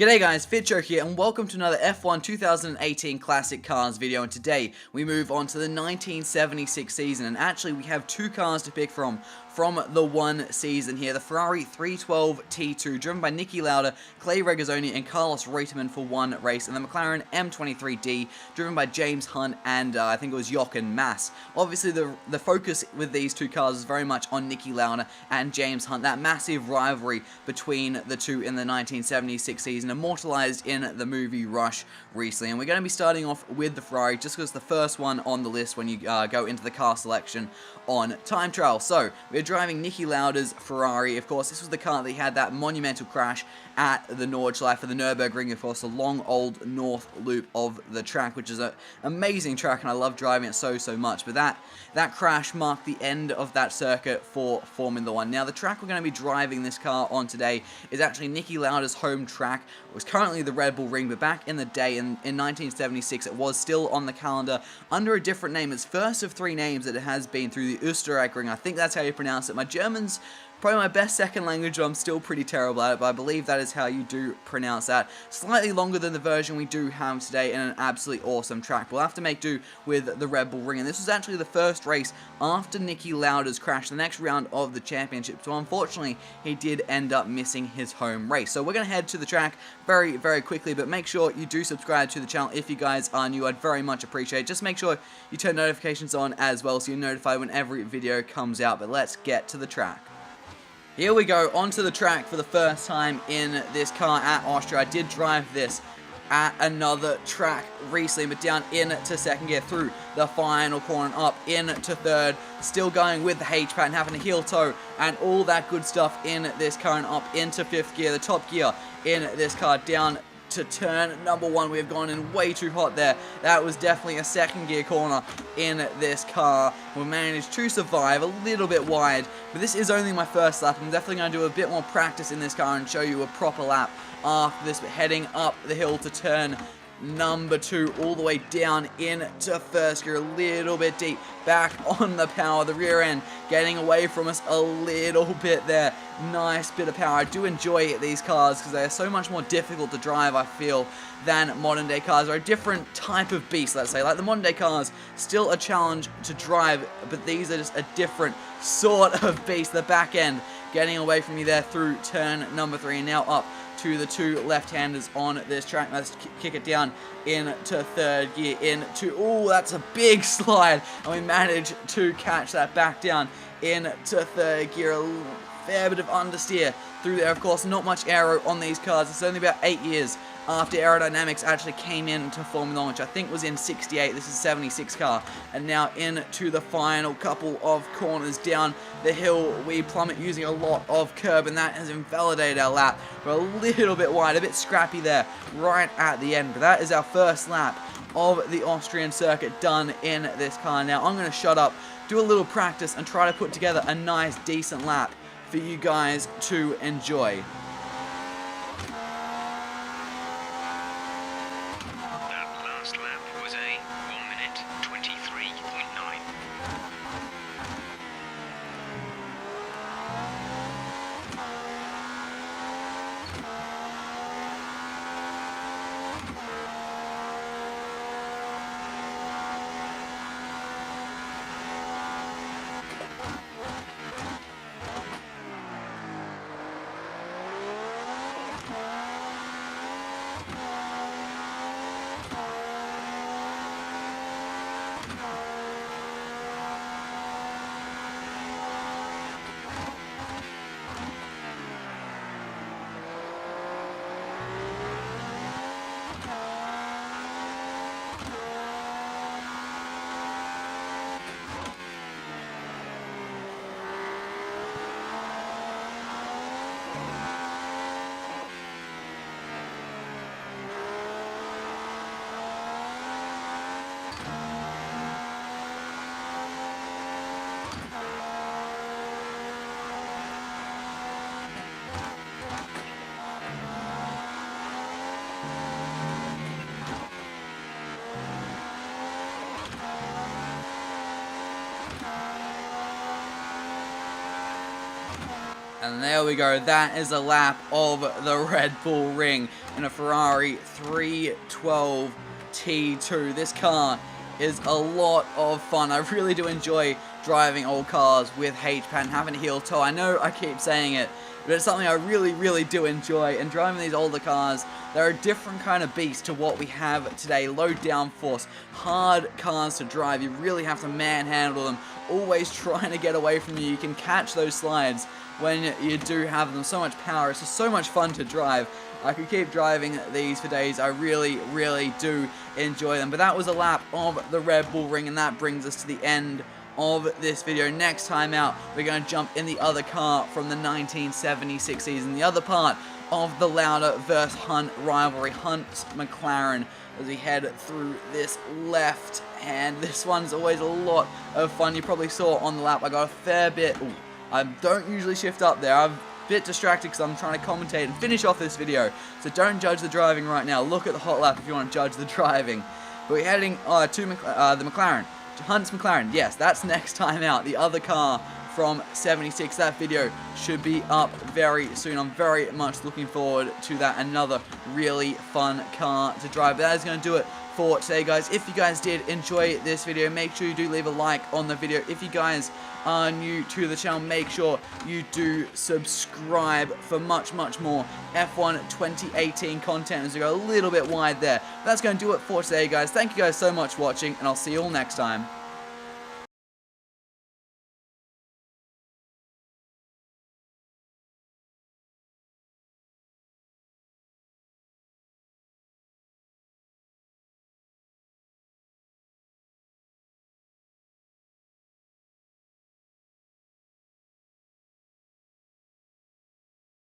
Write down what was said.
G'day guys, Fitcho here and welcome to another F1 2018 Classic Cars video, and today we move on to the 1976 season, and actually we have two cars to pick from the one season here. The Ferrari 312 T2 driven by Niki Lauda, Clay Regazzoni and Carlos Reutemann for one race, and the McLaren M23D driven by James Hunt and I think it was Jochen Mass. Obviously the focus with these two cars is very much on Niki Lauda and James Hunt, that massive rivalry between the two in the 1976 season, immortalized in the movie Rush recently. And we're going to be starting off with the Ferrari just because it's the first one on the list when you go into the car selection on Time Trial. So we're driving Niki Lauda's Ferrari. Of course, this was the car that had that monumental crash at the Nordschleife for the Nürburgring, of course, the long old north loop of the track, which is an amazing track, and I love driving it so much. But that crash marked the end of that circuit for Formula 1. Now, the track we're going to be driving this car on today is actually Niki Lauda's home track. It was currently the Red Bull Ring, but back in the day, in 1976, it was still on the calendar under a different name. It's first of three names that it has been through the Österreichring. I think that's how you pronounce it. My German's probably my best second language, but I'm still pretty terrible at it, but I believe that is how you do pronounce that. Slightly longer than the version we do have today, and an absolutely awesome track. We'll have to make do with the Red Bull Ring, and this was actually the first race after Niki Lauda's crash, the next round of the championship, so unfortunately he did end up missing his home race. So we're going to head to the track very quickly, but make sure you do subscribe to the channel if you guys are new. I'd very much appreciate it. Just make sure you turn notifications on as well so you're notified when every video comes out, but let's get to the track. Here we go, onto the track for the first time in this car at Austria. I did drive this at another track recently, but down into second gear through the final corner, up into third, still going with the H pattern, having a heel toe and all that good stuff in this car, and up into fifth gear, the top gear in this car, down to turn number one. We have gone in way too hot there. That was definitely a second gear corner in this car. We managed to survive, a little bit wide, but this is only my first lap. I'm definitely going to do a bit more practice in this car and show you a proper lap after this, but heading up the hill to turn number two, all the way down into first gear, a little bit deep, back on the power, the rear end getting away from us a little bit there. Nice bit of power. I do enjoy these cars because they are so much more difficult to drive, I feel, than modern day cars. They're a different type of beast, let's say. Like the modern day cars, still a challenge to drive, but these are just a different sort of beast. The back end getting away from me there through turn number three, and now up to the two left-handers on this track. Let's kick it down into third gear, into, oh, that's a big slide, and we managed to catch that back down into third gear. A fair bit of understeer through there. Of course, not much aero on these cars. It's only about 8 years after aerodynamics actually came into Formula 1, which I think was in 68. This is 76 car. And now into the final couple of corners down the hill, we plummet using a lot of curb, and that has invalidated our lap. We're a little bit wide, a bit scrappy there right at the end. But that is our first lap of the Austrian circuit done in this car. Now I'm going to shut up, do a little practice, and try to put together a nice, decent lap for you guys to enjoy. That last lap was a 1 minute 23.9. And And there we go, that is a lap of the Red Bull Ring in a Ferrari 312 T2. This car is a lot of fun. I really do enjoy driving old cars with H-Pad and having a heel toe. I know I keep saying it, but it's something I really do enjoy. And driving these older cars, they're a different kind of beast to what we have today. Low downforce, hard cars to drive. You really have to manhandle them, always trying to get away from you. You can catch those slides when you do have them. So much power. It's just so much fun to drive. I could keep driving these for days. I really do enjoy them. But that was a lap of the Red Bull Ring, and that brings us to the end of this video. Next time out, we're going to jump in the other car from the 1976 season, the other part of the Lauda versus Hunt rivalry, Hunt's McLaren, as we head through this left hand. This one's always a lot of fun. You probably saw on the lap I got a fair bit. Ooh, I don't usually shift up there. I'm a bit distracted because I'm trying to commentate and finish off this video, so don't judge the driving right now. Look at the hot lap if you want to judge the driving. But we're heading to the McLaren, to Hunt's McLaren. Yes, that's next time out, the other car from 76. That video should be up very soon. I'm very much looking forward to that. Another really fun car to drive. But that is going to do it for today, guys. If you guys did enjoy this video, make sure you do leave a like on the video. If you guys are new to the channel, make sure you do subscribe for much more F1 2018 content, as we go a little bit wide there. But that's going to do it for today, guys. Thank you guys so much for watching, and I'll see you all next time.